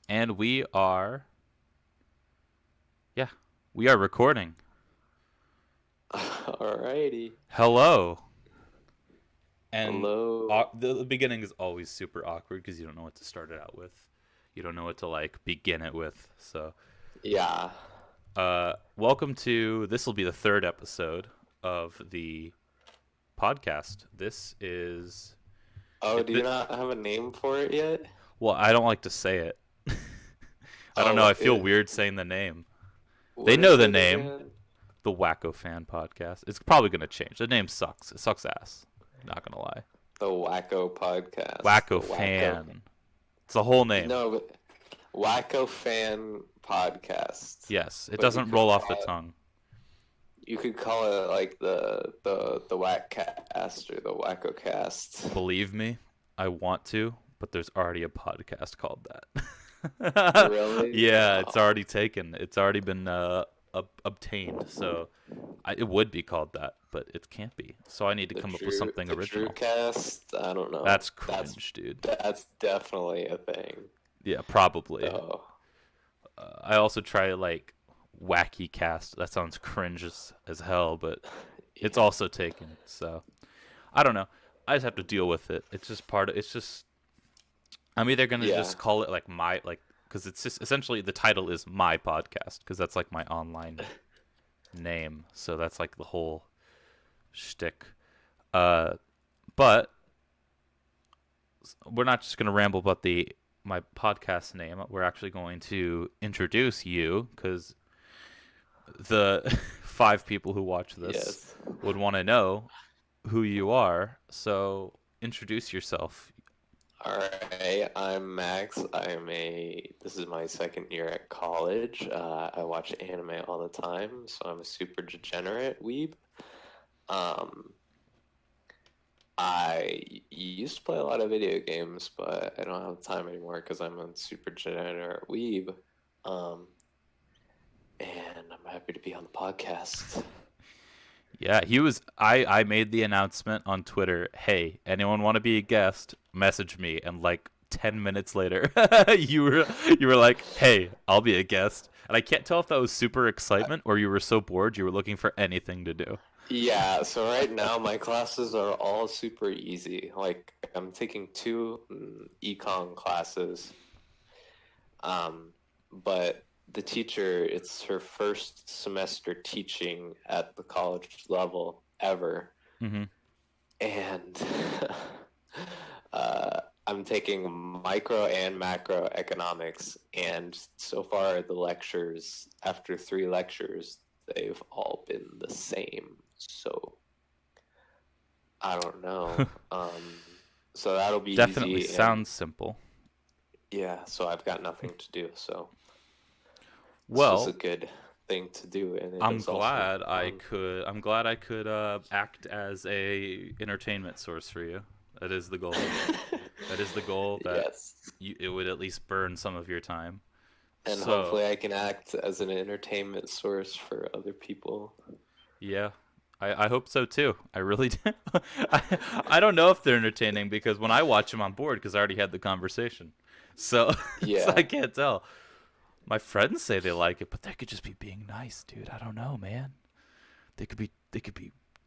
And we are recording. Alrighty. Hello. And Hello. the beginning is always super awkward because you don't know what to start it out with. You don't know what to like begin it with. So, Yeah. welcome to this will be the third episode of the podcast. This is Oh, it, do you not have a name for it yet? well, I don't like to say it. I don't know. Oh, I feel weird saying the name. They what know is the it name. again? The Wacko Fan Podcast. It's probably gonna change. The name sucks. It sucks ass. Not gonna lie. The Wacko Podcast. Wacko The Wacko. Fan. It's the whole name. No, but Wacko Fan Podcast. Yes, it But you doesn't could roll off call the it, tongue. you could call it like the Wackcast or the WackoCast. Believe me, I want to, but there's already a podcast called that. Really? Yeah, it's Oh, already taken. It's already been obtained. So it would be called that, but it can't be. So I need to come up with something the original. Drewcast. I don't know. That's cringe, dude. That's definitely a thing. Yeah, probably. So. I also try like wacky cast. That sounds cringe as hell, but it's also taken. So I don't know. I just have to deal with it. It's just part of. It's just. I'm either gonna Yeah. just call it like my like because it's just essentially the title is my podcast because that's like my online name. So that's like the whole shtick. Uh, but we're not just gonna ramble about the my podcast name. We're actually going to introduce you because the five people who watch this Yes. would want to know who you are. So introduce yourself. All right. I'm Max. This is my second year at college. I watch anime all the time, so I'm a super degenerate weeb. Um, I used to play a lot of video games, but I don't have time anymore because I'm a super degenerate weeb. Um, and I'm happy to be on the podcast. Yeah, he was. I made the announcement on Twitter. Hey, anyone want to be a guest? Message me, and like 10 minutes later, you were like, hey, I'll be a guest. And I can't tell if that was super excitement or you were so bored you were looking for anything to do. Yeah, so right now my classes are all super easy. Like I'm taking two econ classes, um, but the teacher, it's her first semester teaching at the college level ever, Mm-hmm. and I'm taking micro and macro economics, and so far the lectures, after three lectures, they've all been the same. So I don't know. So that'll be Definitely easy, and sounds simple. yeah, so I've got nothing to do. So this was a Well, good thing to do, and it I'm is also glad I fun. could. I'm glad I could act as a entertainment source for you. That is the goal. That is the goal. That Yes, it would at least burn some of your time. and So hopefully I can act as an entertainment source for other people. yeah, I hope so too. I really do. I don't know if they're entertaining because when I watch them, I'm bored because I already had the conversation. So, so I Yeah, can't tell. My friends say they like it, but they could just be being nice, dude. I don't know, man. They could be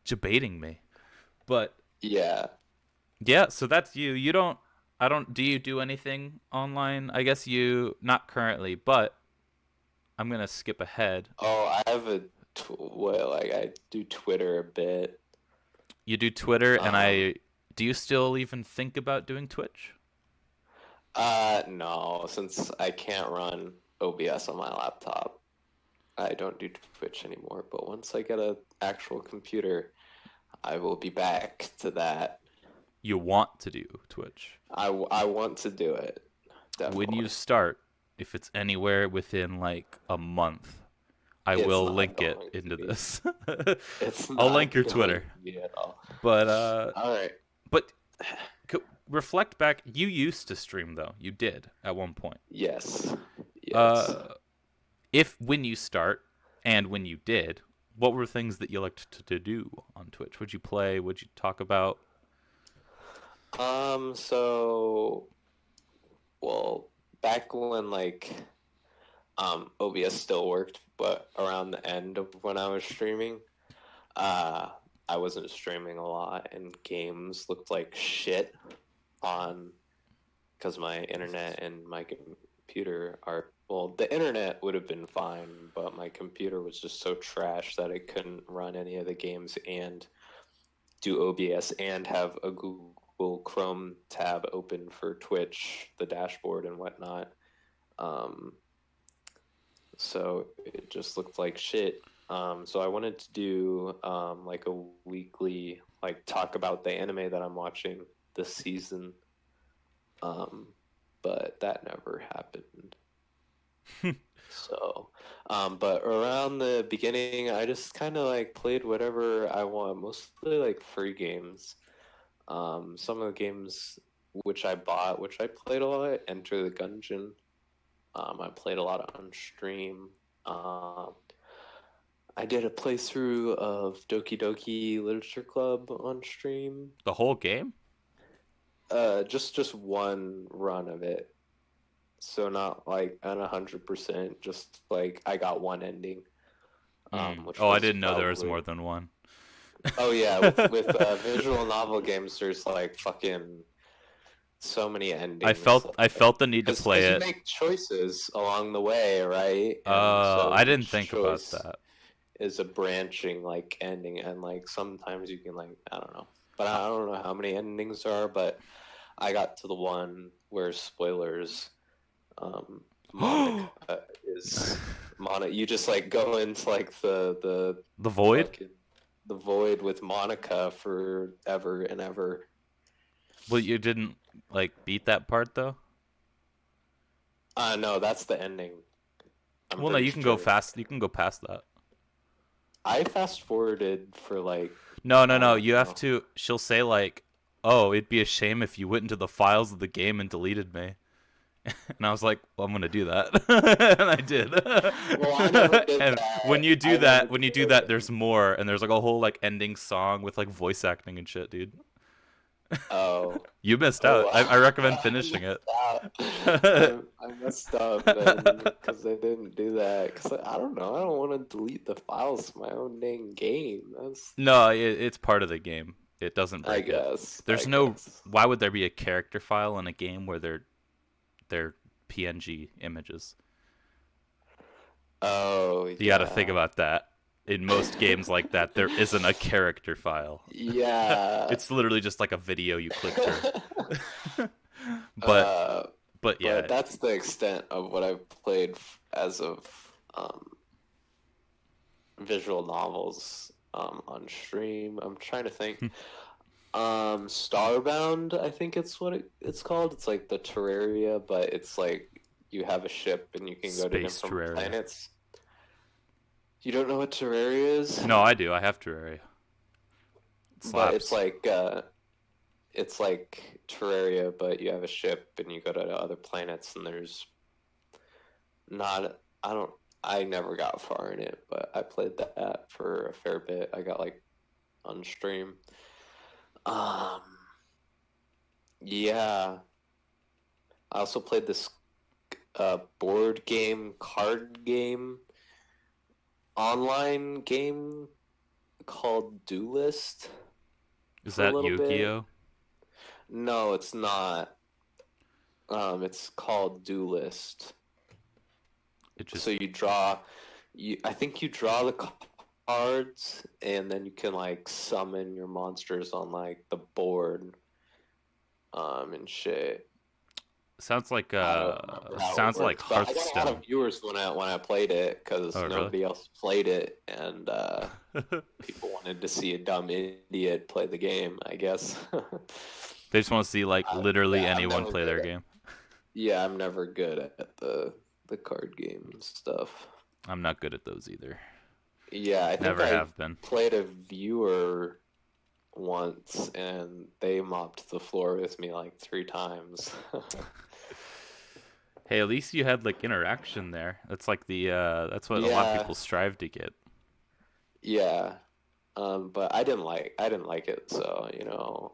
debating me. But yeah. yeah, so that's you. You don't. I don't. Do you do anything online? I guess you not currently, but I'm gonna skip ahead. Oh, I have well, like I do Twitter a bit. You do Twitter, and Um, I. Do you still even think about doing Twitch? no, since I can't run OBS on my laptop, I don't do Twitch anymore. But once I get a actual computer, I will be back to that. You want to do Twitch. I want to do it, When you definitely. start, if it's anywhere within like a month, I It's will not link it going to into be. this. It's I'll link not your going Twitter. to be at all. But All right. but reflect back. You used to stream though. You did at one point. Yes. Yes. Uh, if when you start and when you did, what were things that you liked to do on Twitch? Would you play? Would you talk about? So, well, back when like OBS still worked, but around the end of when I was streaming, uh, I wasn't streaming a lot, and games looked like shit on because my internet and my computer are well, the internet would have been fine, but my computer was just so trash that it couldn't run any of the games and do OBS and have a Google Chrome tab open for Twitch, the dashboard and whatnot. Um, so it just looked like shit. So I wanted to do like a weekly like talk about the anime that I'm watching this season. But that never happened. So, but around the beginning, I just kind of like played whatever I want, mostly like free games. Some of the games which I bought, which I played a lot, Enter the Gungeon. I played a lot on stream. I did a playthrough of Doki Doki Literature Club on stream. The whole game? Just one run of it. So not like at 100%. Just like I got one ending. Which Oh, I was didn't know there was probably more than one. oh yeah, with visual novel games, there's like fucking so many endings. I felt the need to play Because you it. make choices along the way, right? And so I didn't each think about choice that. is a branching like ending, and like sometimes you can like I don't know, but Uh, I don't know how many endings there are. But I got to the one where spoilers, Monica is Monica. You just like go into like the The Void? fucking the void with Monica forever and ever. Well, you didn't like beat that part though. No, that's the ending. I'm Well, no, pretty you can go sure. fast. You can go past that. I fast forwarded for like No, no, I no. don't You have know. to. She'll say like, "Oh, it'd be a shame if you went into the files of the game and deleted me." And I was like, "Well, I'm gonna do that," and I did. Well, I never did And that. I never when you did do that, that. there's more, and there's like a whole like ending song with like voice acting and shit, dude. Oh, You missed oh, out. wow. I recommend I finishing it. messed up. I messed up then because I didn't do that. Because I don't know. I don't want to delete the files of my own dang game. That's, No, it's part of the game. It doesn't I break it. guess. I There's no. guess. Why would there be a character file in a game where they're PNG images? Oh, You got to think yeah. about that. In most games like that, there isn't a character file. Yeah. It's literally just like a video you click through. but uh, but but yeah, that's the extent of what I've played as of um, visual novels on stream. I'm trying to think. Starbound, I think it's what it's called. It's like the Terraria, but it's like you have a ship and you can go to Space different Terraria. planets. You don't know what Terraria is? No, I do. I have Terraria. It But it's slaps. like Terraria, but you have a ship and you go to other planets and there's not I don't I never got far in it, but I played that for a fair bit. I got like on stream. Um yeah. I also played this board game, card game, online game called Duelist Is for a that little bit. Yu-Gi-Oh? No, it's not. It's called Duelist. It So just I think you draw the cards, and then you can like summon your monsters on like the board, and shit. sounds like I don't remember how it sounds like works, but I got a lot of Hearthstone. viewers when I played it because Oh, really? nobody else played it, and people wanted to see a dumb idiot play the game. I guess. They just want to see like literally Yeah, I'm anyone never play good their at. game. Yeah, I'm never good at the card game stuff. I'm not good at those either. Yeah, I think Never I have been. played a viewer once, and they mopped the floor with me like 3 times. Hey, at least you had like interaction there. That's like the that's what a lot of Yeah, people strive to get. yeah. But I didn't like it, so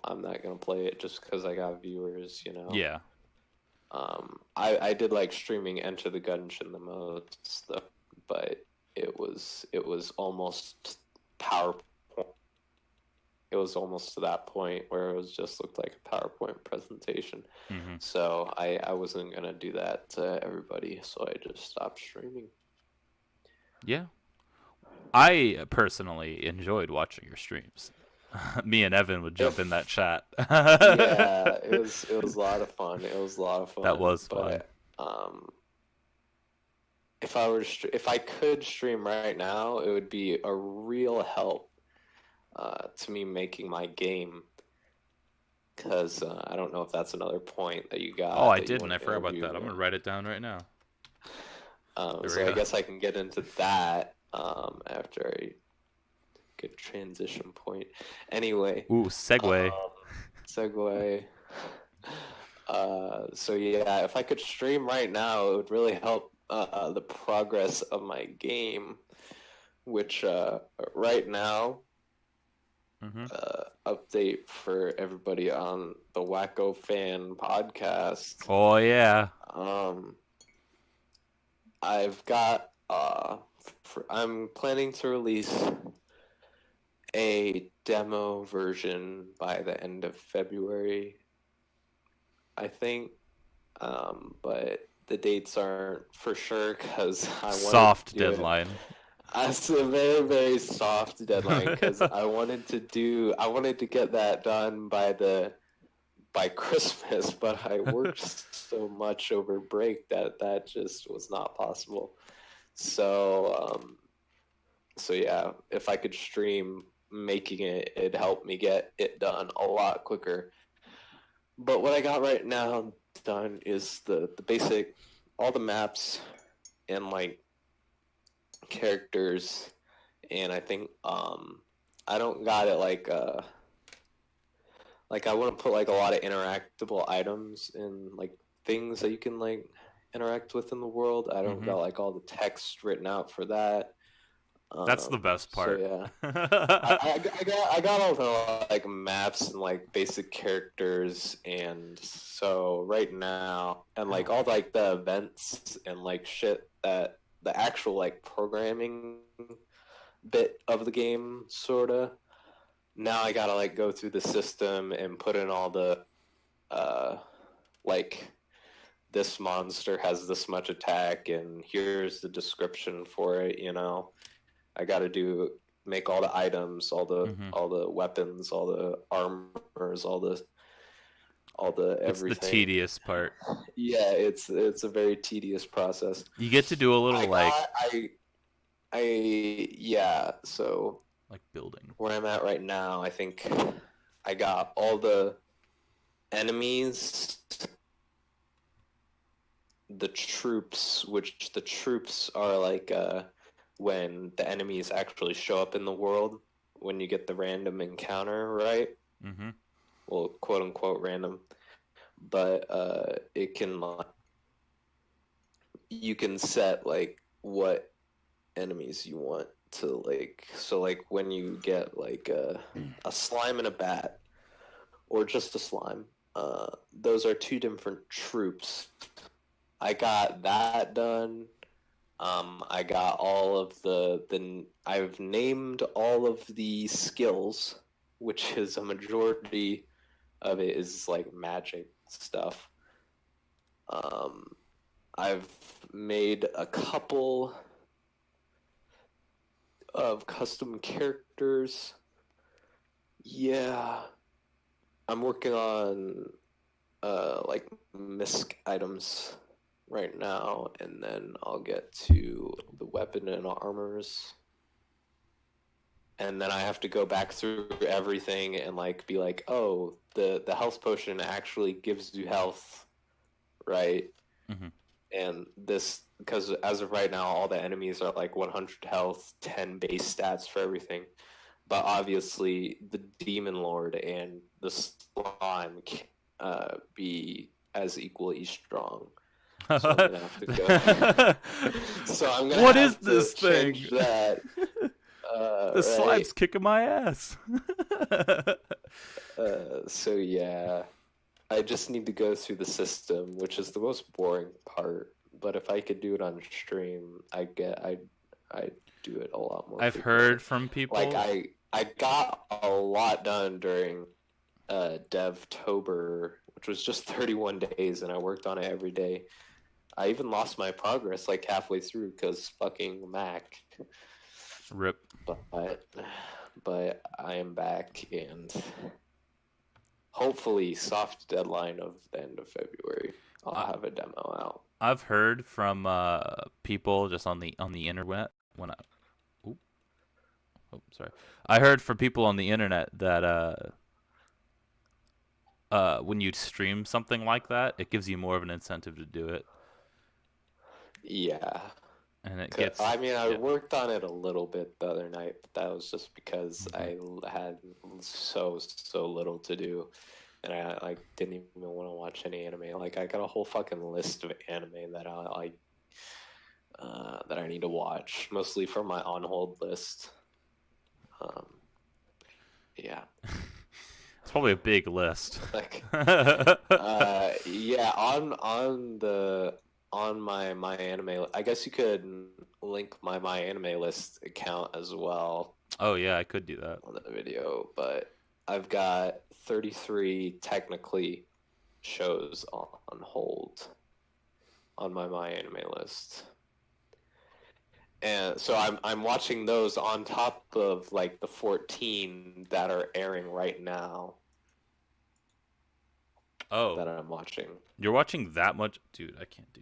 I'm not gonna play it just because I got viewers. Yeah. I did like streaming Enter the Gungeon the most, though, but it was almost PowerPoint. It was almost to that point where it was just looked like a PowerPoint presentation. Mm-hmm. So I wasn't gonna do that to everybody, so I just stopped streaming. Yeah. I personally enjoyed watching your streams. Me and Evan would jump in that If chat. Yeah, it was a lot of fun. It was a lot of That fun. was fun. But if I could stream right now, it would be a real help to me making my game. Because I don't know if that's another point that you Oh, got I that you did, and I want to forgot about interview that. I'm me gonna on. write it down right now. There we So I go. guess I can get into that after a good transition point. Anyway, Ooh, segue. segue. So yeah, if I could stream right now, it would really help the progress of my game, which right now, Mm-hmm. update for everybody on the Wacko Fan podcast. Oh yeah. Um, I've got I'm planning to release a demo version by the end of February, I think. But the dates aren't for sure because I wanted to Soft do it. deadline. It's a very, very soft deadline because I wanted to get that done by Christmas, but I worked so much over break that just was not possible. So, so yeah, if I could stream making it, it'd help me get it done a lot quicker. But what I got right now done is the basic, all the maps and like characters, and I think I don't got it like I want to put like a lot of interactable items and like things that you can like interact with in the world. I don't Mm-hmm. got like all the text written out for that. That's the best So part. yeah, I got all the like maps and like basic characters, and so right now and like all like the events and like shit that the actual like programming bit of the game sorta. Now I gotta like go through the system and put in all the uh like this monster has this much attack and here's the description for it, you know. I gotta make all the items, Mm-hmm. all the weapons, all the armors, all the It's the everything. tedious part. Yeah, it's a very tedious process. You get to do a I little like got I yeah, so building. where I'm at right now, I think I got all the enemies, the troops, which the troops are like when the enemies actually show up in the world when you get the random encounter, right? Mm-hmm. Well, quote unquote random, but it can you can set like what enemies you want to like. So like when you get like a slime and a bat, or just a slime, those are two different troops. I got that done. I got all of I've named all of the skills, which is a majority of it is like magic stuff. I've made a couple of custom characters. Yeah, I'm working on like misc items right now, and then I'll get to the weapon and armors. And then I have to go back through everything and like be like, oh, the health potion actually gives you health, right? Mm-hmm. And this, because as of right now, all the enemies are like 100 health, 10 base stats for everything. But obviously, the Demon Lord and the Slime can be as equally strong. So I'm gonna have to go. So I'm gonna What is have to this thing? change that. The Right. slime's kicking my ass. So yeah. I just need to go through the system, which is the most boring part. But if I could do it on stream, I do it a lot more I've frequently. heard from Like people. I got a lot done during DevTober, which was just 31 days, and I worked on it every day. I even lost my progress like halfway through because fucking Mac. Rip. But but I am back, and hopefully soft deadline of the end of February. I, I'll have a demo out. I've heard from people just on the internet when I oop, oh sorry. I heard from people on the internet that when you stream something like that, it gives you more of an incentive to do it, Yeah. and it gets I mean, I yeah. worked on it a little bit the other night, but that was just because Hmm. I had so little to do, and I like didn't even want to watch any anime. Like I got a whole fucking list of anime that that I need to watch, mostly from my on hold list. Um, yeah, It's probably a big list. like yeah, on my anime. I guess you could link my anime list account as well Oh yeah, I could do that. on the video, but I've got 33 technically shows on hold on my anime list. And so I'm watching those on top of like the 14 that are airing right now Oh, that I'm watching. you're watching that much, dude? I can't do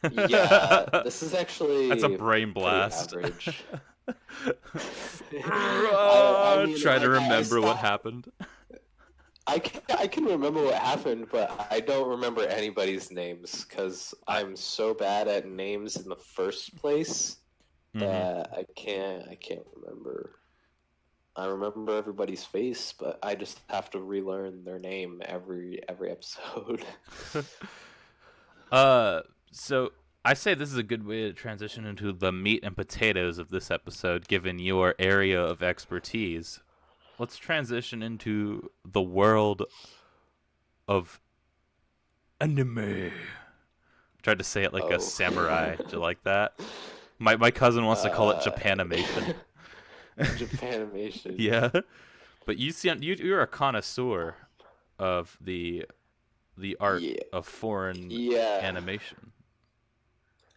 Yeah, that. this is That's a actually brain pretty blast. average. I mean, Try to like I remember what stopped. happened. I can remember what happened, but I don't remember anybody's names because I. I'm so bad at names in the first place Hmm. that I can't remember. I remember everybody's face, but I just have to relearn their name every episode. uh, so I say this is a good way to transition into the meat and potatoes of this episode, given your area of expertise. Let's transition into the world of anime. Tried to say it like a Oh. samurai. Do you like that? My cousin wants to call it uh, Japanimation. Japanimation. Yeah, but you're a connoisseur of the art Yeah, of foreign yeah. animation.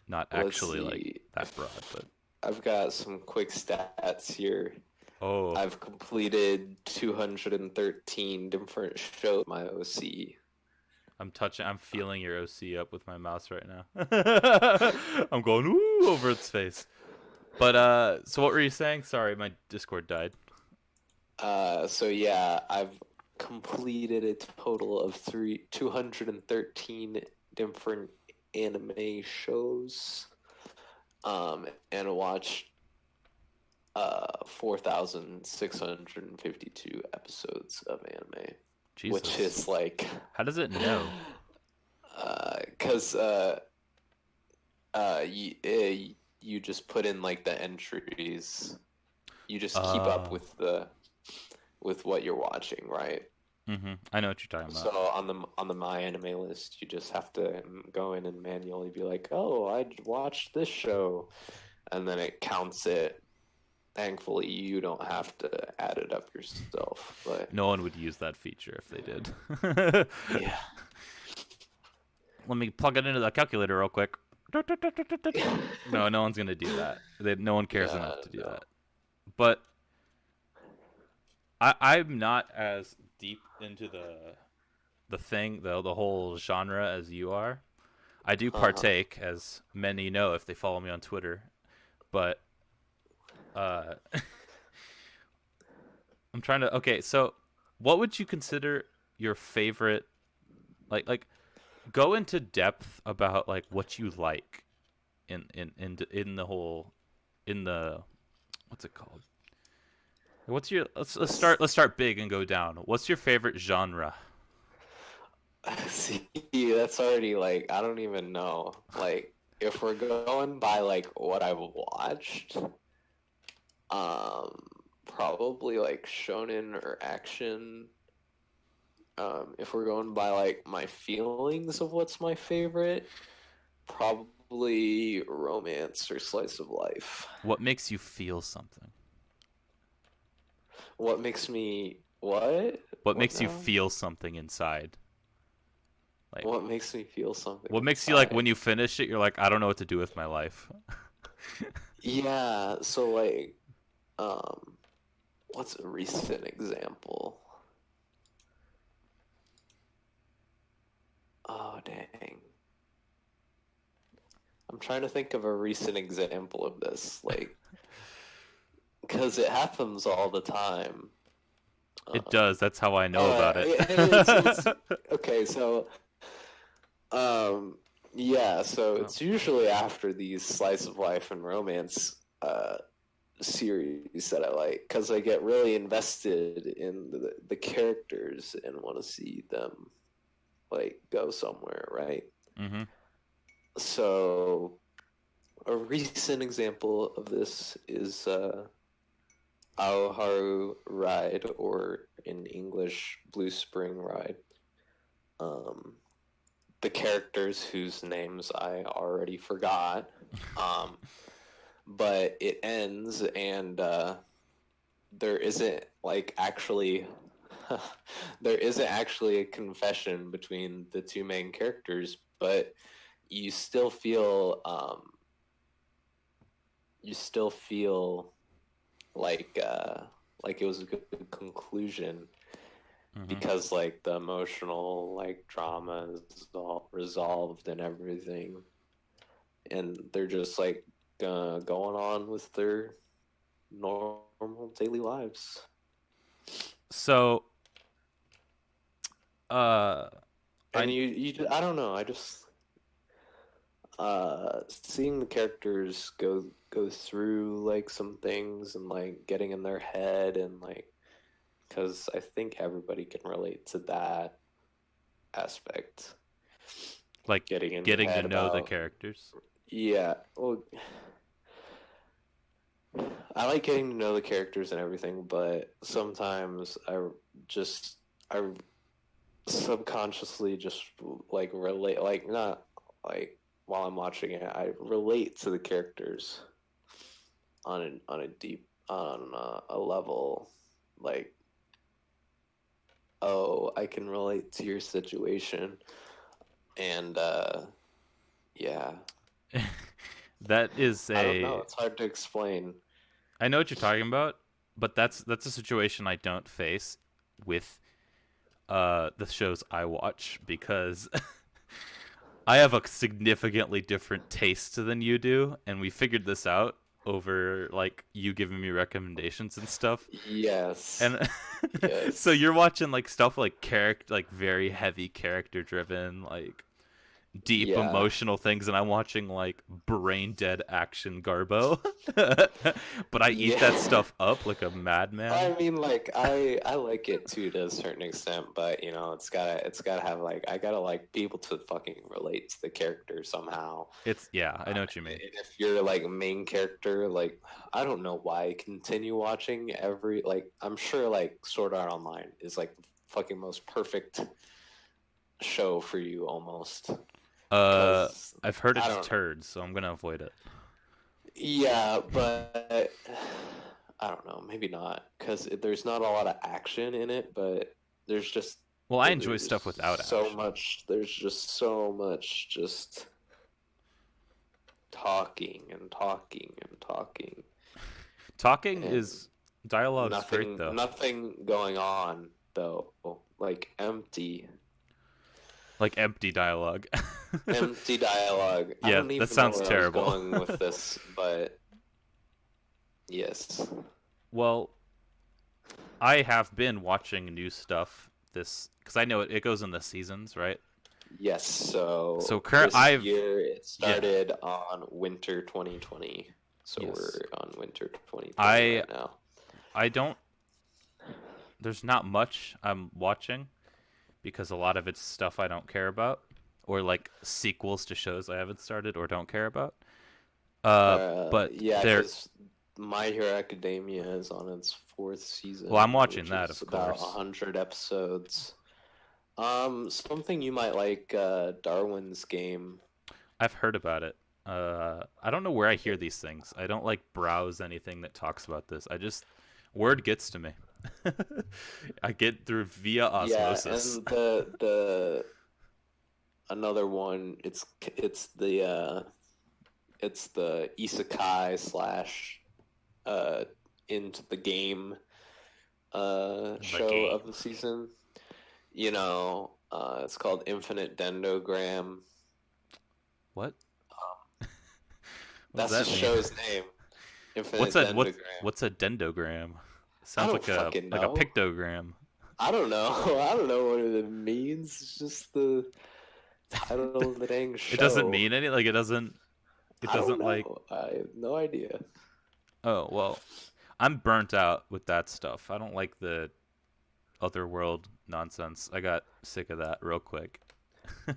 Not Let's actually like see. that broad, but I've got some quick stats here. oh, I've completed 213 different shows. My OC. I'm feeling your OC up with my mouse right now. I'm going ooh over its face. But so what were you saying? Sorry, my Discord died. So yeah, I've completed a total of 213 different anime shows. And watched 4,652 episodes of anime, which Jesus, is like, how does it know? because you just put in like the entries. You just keep up Uh, with what you're watching, right? I know what you're talking So about. on the my anime list, you just have to go in and manually be like, "Oh, I watched this show," and then it counts it. Thankfully, you don't have to add it up yourself. But No one would use that feature if they did. yeah, Let me plug it into the calculator real quick. No, no one's gonna do that. No one cares enough to do no. that. But I'm not as deep into the whole genre as you are. I do Uh-huh. partake, as many know if they follow me on Twitter. But uh, I'm trying to. Okay, so what would you consider your favorite? Like, go into depth about like what you like in the whole in the what's it called? What's your Let's let's start big and go down. What's your favorite genre? see. That's already like I don't even know. Like if we're going by like what I've watched, um, probably like shonen or action. if we're going by like my feelings of what's my favorite, probably romance or slice of life. What makes you feel something? What makes me what? What What makes you now? feel something inside? Like, What makes me feel something what makes you like inside? when you finish it? You're like, I don't know what to do with my life. Yeah, so like, um, what's a recent example? Oh, dang. I'm trying to think of a recent example of this, like, because it happens all the time. It Um, does. That's how I know about it. and it's okay. So, um, yeah. So Oh. it's usually after these slice of life and romance series that I like because I get really invested in the characters and want to see them like go somewhere, right? Mm-hmm. So a recent example of this is Aoharu Ride, or in English, Blue Spring Ride. Um, the characters whose names I already forgot. Um, but it ends, and there isn't like actually there isn't actually a confession between the two main characters, but you still feel you still feel like it was a good conclusion Mm-hmm. because like the emotional like drama is all resolved and everything, and they're just like going on with their normal daily lives. So, uh, And I I don't know, I just seeing the characters go through like some things and like getting in their head and like because I think everybody can relate to that aspect, like getting in your getting to head know the about. characters. Yeah, well, I like getting to know the characters and everything, but sometimes just I subconsciously just like relate, like not like while I'm watching it, I relate to the characters on a deep on a level like, oh, I can relate to your situation, and yeah, That is I don't know, a it's hard to explain. I know what you're talking about, but that's a situation I don't face with the shows I watch because I have a significantly different taste than you do, and we figured this out over like you giving me recommendations and stuff. Yes, And so yes. you're watching like stuff like character like very heavy character driven like deep Yeah. emotional things, and I'm watching like brain dead action garbo. But I eat that Yeah. stuff up like a madman. I mean, like I like it too to a certain extent, but you know, it's gotta have like I gotta like be able to fucking relate to the character somehow. It's yeah, I know what you mean. And if you're like a main character, like I don't know why I continue watching every like I'm sure like Sword Art Online is like the fucking most perfect show for you almost Uh, because I've heard I it's don't know. turds, so I'm gonna avoid it. Yeah, but I don't know, maybe not, because there's not a lot of action in it, but there's just Well, I enjoy stuff without action. there's just so much just talking and talking and talking Talking and is dialogue's great though. nothing going on though, like Like empty dialogue. empty dialogue. I Yeah, don't that even know sounds where I was terrible. going with this, but yes. Well, I have been watching new stuff this because I know it goes in the seasons, right? Yes, So so current this I've year it yeah, started on winter 2020. So yes. we're on winter 2020 I right now. I don't there's not much I'm watching because a lot of it's stuff I don't care about or like sequels to shows I haven't started or don't care about. But Yeah, there because My Hero Academia is on its fourth well, I'm season, watching which that is of about course. 100 episodes. Something you might like, Darwin's Game. I've heard about it. I don't know where I hear these things. I don't like browse anything that talks about this. I just word gets to me. I get through via Yeah, osmosis. and the another one, it's the Isekai slash uh into the game The show game. of the season. It's called Infinite Dendogram. What? What does That's the that mean? show's name. What's Infinite a Dendogram. what's a dendrogram? I Sounds don't fucking like a know. pictogram. I don't know. I don't know what it means. It's just the title of the dang It doesn't show. mean any like it I don't doesn't like know. I have no idea. oh well I'm burnt out with that stuff. I don't like the otherworld nonsense. I got sick of that real quick.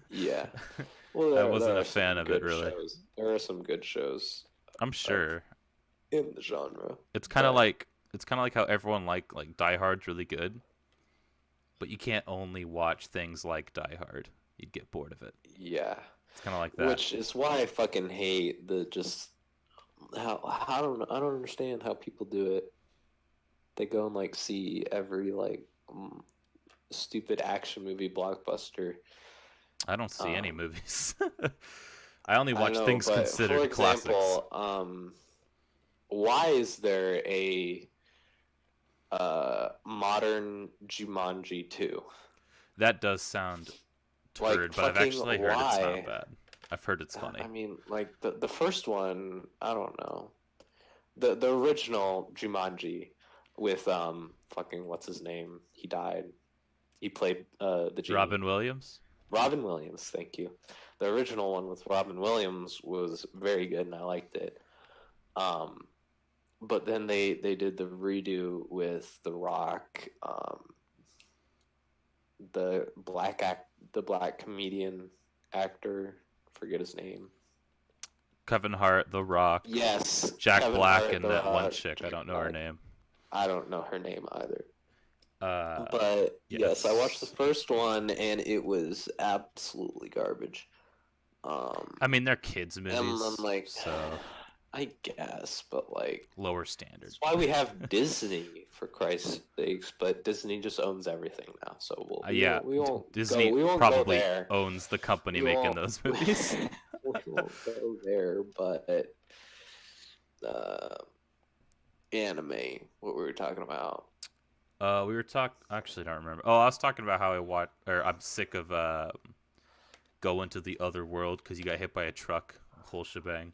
Yeah. Well, I there wasn't a are some fan of it good really. shows. There are some good shows I'm of sure. in the genre, It's kind of but like how everyone like Die Hard's really good, but you can't only watch things like Die Hard. You'd get bored of it. yeah. It's kind of like that. Which is why I fucking hate the just how I don't understand how people do it. They go and like see every like stupid action movie blockbuster. I don't see any Um, movies. I only I watch know, things but for considered classics. example, why is there a modern Jumanji 2? That does sound Like turd, but I've fucking actually heard it's not why? bad. I've heard it's funny. I mean, like the first one, I don't know. The original Jumanji with fucking what's his name? He died. He played the genie. Robin Williams? Robin Williams, thank you. The original one with Robin Williams was very good and I liked it. Um but then they did the redo with The Rock, the black comedian actor, forget his name. Kevin Hart, The Rock, Yes, Jack Kevin Black, Hart, and The that one Rock, chick. I Jack don't know her Black. name. I don't know her name either. Uh, But yes, I watched the yes. first one and it was absolutely garbage. Um, I mean, they're kids' and I'm movies, like, so I guess, but like, lower standard. that's why we have Disney for Christ's sakes. But Disney just owns everything now, so Yeah, Disney we won't go probably there. owns the company We making won't those we movies. won't go there. But uh, anime, what we were talking about. We were talking. Actually, I don't remember. Oh, I was talking about how I watch, or I'm sick of going to the other world because you got hit by a truck, whole shebang.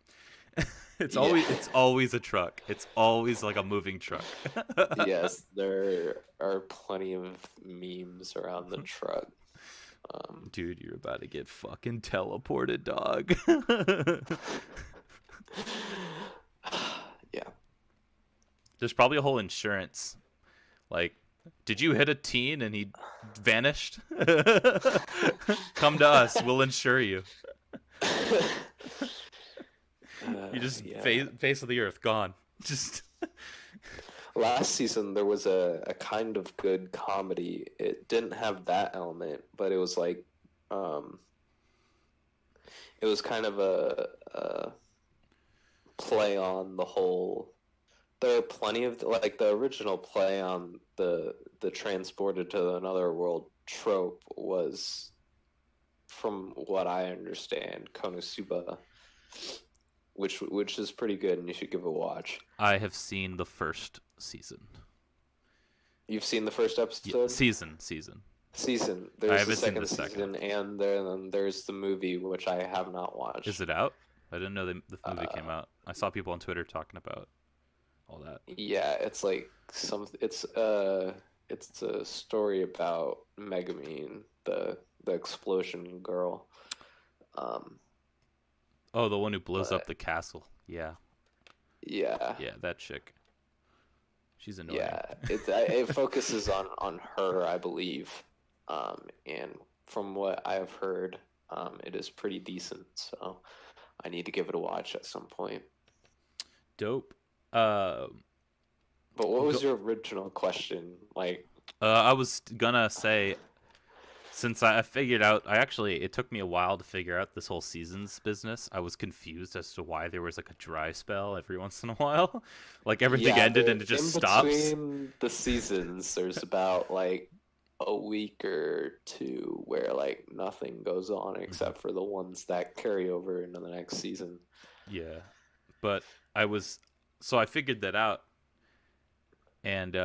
Yeah. It's always a truck. It's always like a moving truck. Yes, there are plenty of memes around the truck. Dude, you're about to get fucking teleported, dog. Yeah. There's probably a whole insurance. Like, did you hit a teen and he vanished? Come to us. We'll insure you. You just Yeah. face of the earth, gone. Just Last season there was a kind of good comedy. It didn't have that element, but it was like um it was kind of a play on the whole. There are plenty of like the original play on the transported to another world trope was, from what I understand, Konosuba, which is pretty good and you should give a watch. I have seen the first season. You've seen the first Yeah, episode? season. Season. I There's the haven't seen the second second. season, and then there's the movie, which I have not Is watched. it out? I didn't know the movie came Uh, out. I saw people on Twitter talking about all that. yeah, it's like it's a story about Megumin, the explosion girl. Um, Oh, the one who blows up but the castle. Yeah, yeah, yeah, that chick. She's annoying. yeah, it focuses on her, I believe. And from what I've heard, it is pretty decent. So I need to give it a watch at some point. Dope. Uh, But what was go, your original question? Like, I was gonna say since I figured out, it took me a while to figure out this whole seasons business. I was confused as to why there was like a dry spell every once in a while, like everything Yeah, ended the and it just in stops. between the seasons, there's about like a week or two where like nothing goes on Hmm. except for the ones that carry over into the next season. Yeah, but I was so I figured that out, and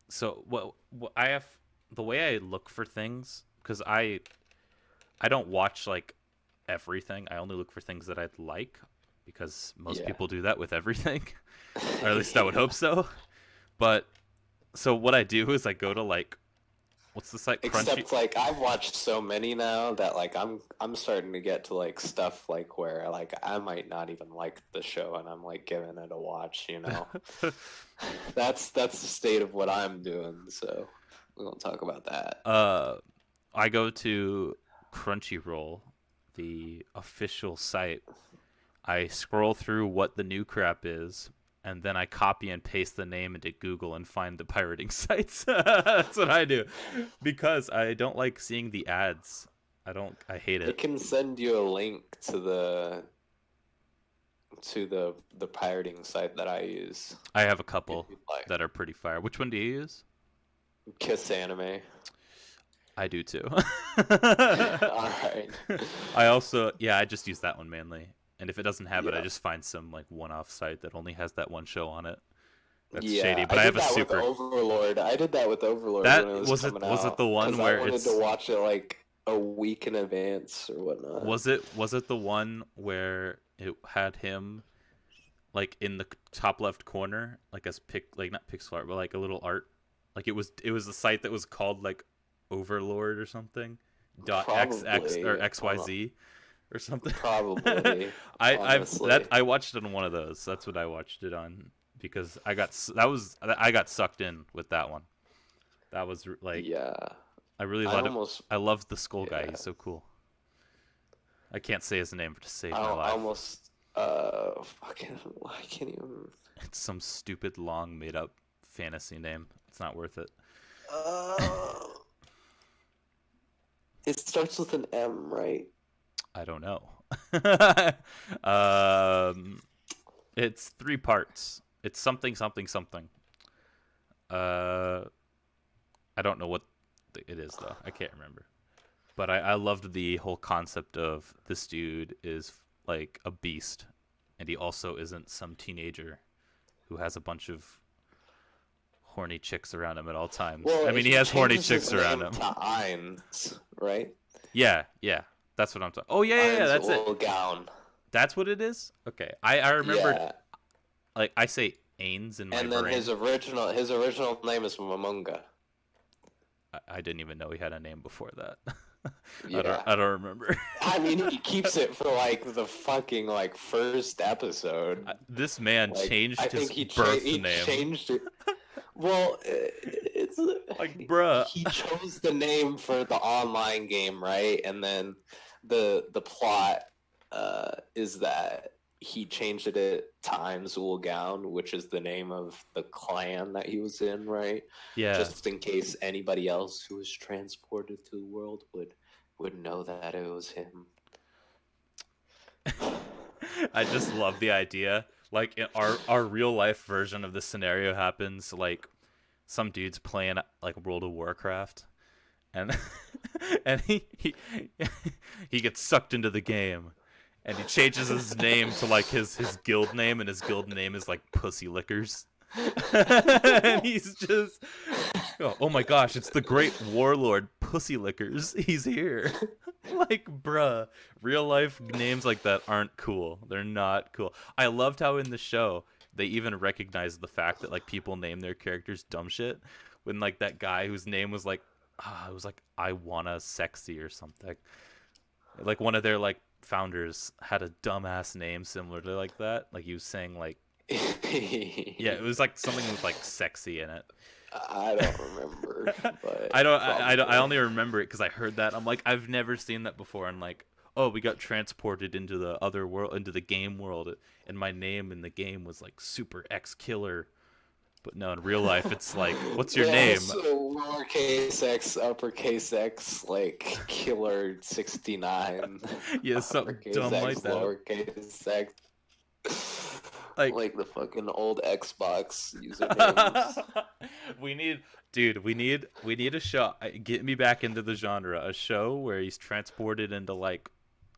so what I have the way I look for things because I don't watch like everything. I only look for things that I'd like because most Yeah. people do that with everything, or at least I would hope so. But so what I do is I go to like what's the site Crunchy. Except like I've watched so many now that like I'm starting to get to like stuff like where like I might not even like the show and I'm like giving it a watch, you know. That's the state of what I'm doing, so we won't talk about that. uh, I go to Crunchyroll, the official site. I scroll through what the new crap is, and then I copy and paste the name into Google and find the pirating sites. That's what I do because I don't like seeing the ads. I don't. I hate I it. can send you a link to the pirating site that I use I have a if couple you'd like. that are pretty fire. Which one do you use? Kiss Anime. I do too. All right. I also, yeah, I just use that one mainly. And if it doesn't have it, I Yeah. just find some like one-off site that only has that one show on it. That's shady. Yeah, But I I did have a that with super. Overlord. I did that with Overlord when it That was was it. coming Was it out the one because I where wanted to it's watch it like a week in advance or whatnot. was it the one where it had him like in the top left corner, like as like not pixel art, but like a little art. Like it was a site that was called like Overlord or something. Dot XX or Probably, XYZ or something. probably, That honestly. I watched it on one of those. That's what I watched it on because I got sucked in with that one. That was like Yeah, I really I loved it. almost, I loved the skull guy. yeah, He's so cool. I can't say his name to save my I life. almost, fucking, I can't even. It's some stupid long made up fantasy name. It's not worth it. Uh, it starts with an M, right? I don't know. um, it's three parts. It's something something something. Uh, I don't know what it is though. I can't remember. But I loved the whole concept of this dude is like a beast, and he also isn't some teenager who has a bunch of horny chicks around him at all times. Well, I mean, he he has horny changes his chicks around name him. to Eins, right? Yeah, yeah, that's what I'm talking. Oh yeah, yeah, yeah, Eins that's it. Gown. That's what it is. Okay, I remembered. Yeah, Like I say Ains in my and then brain. his original name is Momonga. I didn't even know he had a name before that. Yeah. I don't remember. I mean, he keeps it for like the fucking like first episode. This man Like, I changed his think birth he name. changed it. Well, it's Like, bruh. he chose the name for the online game, right? And then the plot is that he changed it to Imzul Gown, which is the name of the clan that he was in, right? Yeah. Just in case anybody else who was transported to the world would know that it was him. I just love the idea. Like in our real life version of this scenario happens like some dude's playing like World of Warcraft and and he gets sucked into the game and he changes his name to like his guild name and his guild name is like Pussy Lickers. And he's just oh my gosh, it's the great warlord Pussy Lickers. He's here. Like, bruh, real life names like that aren't cool. They're not cool. I loved how in the show they even recognized the fact that like people name their characters dumb shit. When like that guy whose name was like, it was like I wanna sexy or something. Like one of their like founders had a dumbass name similar to like that. Like he was saying like, yeah, it was like something with like sexy in it. I don't remember, but I probably. only remember it because I heard that. I'm like, I've never seen that before. And like, oh, we got transported into the other world, into the game world, and my name in the game was like Super X Killer, But no, in real life, it's like, what's your Yeah, name? so lowercase x, uppercase x, like killer 69, Yeah, something uppercase dumb x, like that. lowercase x, Like, like the fucking old Xbox usernames. we need, dude, we need a show. Get me back into the genre. A show where he's transported into like,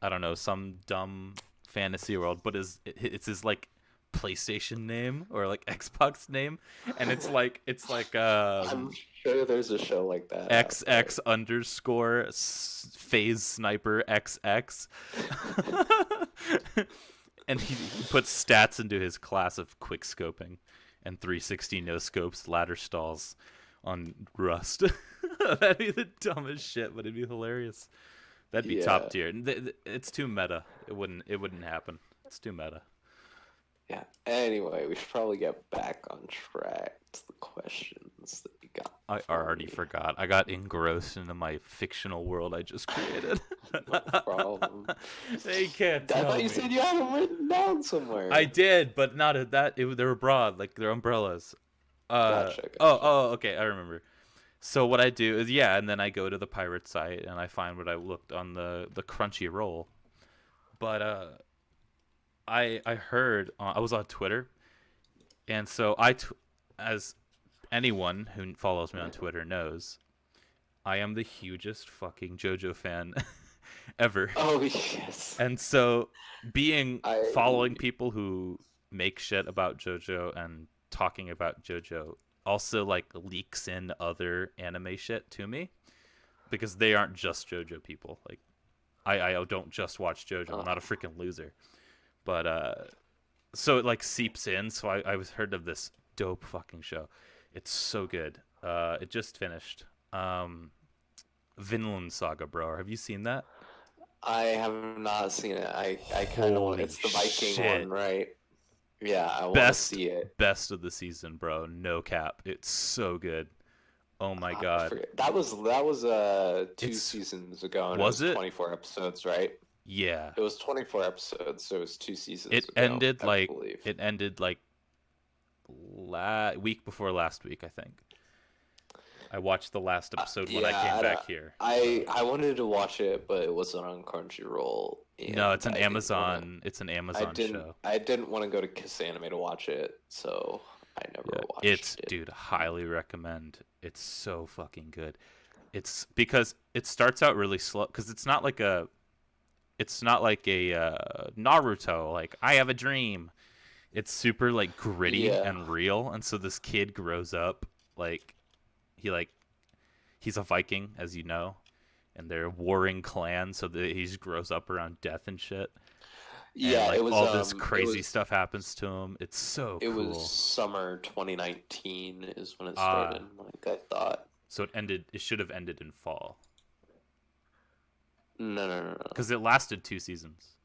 I don't know, some dumb fantasy world, but it's his like PlayStation name or like Xbox name, and it's like I'm sure there's a show like that out there. XX underscore phase sniper XX. And he puts stats into his class of quick scoping and 360 no scopes ladder stalls on Rust. That'd be the dumbest shit, but it'd be hilarious. That'd be top Yeah, tier. It's too meta. It wouldn't happen. It's too meta. yeah. Anyway, we should probably get back on track to the questions that you got I for already me. forgot. I got engrossed into my fictional world I just created. No problem. They can't I tell thought you me. said you had them written down I somewhere. did, but not at that. They're abroad, like they're umbrellas. Gotcha, Oh, gotcha. oh, okay, I remember. So what I do is, yeah, and then I go to the pirate site and I find what I looked on the Crunchyroll. But I heard I was on Twitter, and so as anyone who follows me on Twitter knows, I am the hugest fucking JoJo fan ever. Oh yes. And so being following I people who make shit about JoJo and talking about JoJo also like leaks in other anime shit to me because they aren't just JoJo people. Like I don't just watch JoJo. I'm not a freaking loser. But so it like seeps in. So I was heard of this dope fucking show. It's so good. It just finished. Vinland Saga, bro. Have you seen that? I have not seen it. I kind of want. Holy It's the Viking one, shit. right? Yeah, I want to Best see it. best of the season, bro. No cap. It's so good. Oh my god. That was two It's seasons ago, and it was was it? 24 episodes, right? Yeah. It was 24 episodes, so it was two seasons It ago, ended I like believe. it ended like week before last week, I think. I watched the last episode when I Yeah, came back here. I wanted to watch it, but it wasn't on Crunchyroll, No, and I didn't want to. It's an Amazon show. I didn't want to go to Kiss Anime to watch it, so I never Yeah, watched it's it. dude, highly recommend. It's so fucking good. It's because it starts out really slow because it's not like a Naruto like I have a dream. It's super like gritty Yeah, and real, and so this kid grows up like he like he's a Viking, as you know, and they're warring clans, so that he just grows up around death and shit, and yeah. like all this crazy stuff happens to him. It's so It was cool. summer 2019 is when it started. Ah, Like I thought. so it ended. It should have ended in fall No, no, no, no. because it lasted 2 seasons.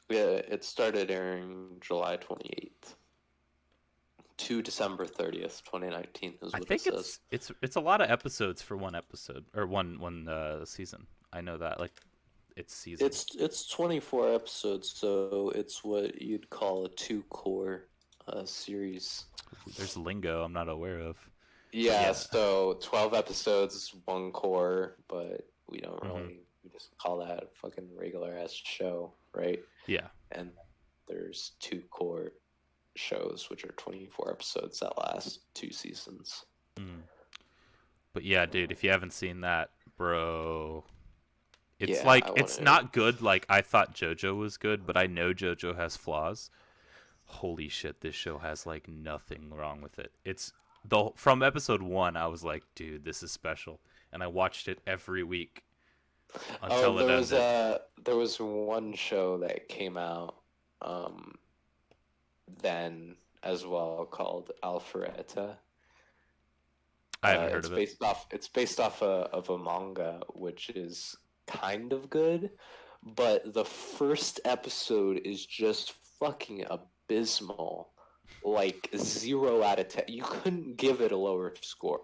Yeah, it started airing July 28th to December 30th, 2019 is I what it think says. it's a lot of episodes for one episode or one season. I know that like it's seasons. It's 24 episodes, so it's what you'd call a two-core series. There's lingo I'm not aware of, but Yeah, yeah. so 12 episodes, one core, but we don't Hmm. really we just call that a fucking regular ass show, right? Yeah. And there's two core shows which are 24 episodes that last two seasons. Mm. But yeah, dude, if you haven't seen that, bro, it's Yeah, like I want it's to. not good. Like I thought JoJo was good, but I know JoJo has flaws. Holy shit, this show has like nothing wrong with it. It's the from episode 1 I was like, dude, this is special. And I watched it every week Oh, until it ended. there was one show that came out then as well called Alpharetta. I haven't heard of it. It's based off of a manga which is kind of good, but the first episode is just fucking abysmal. Like 0 out of 10. You couldn't give it a lower score.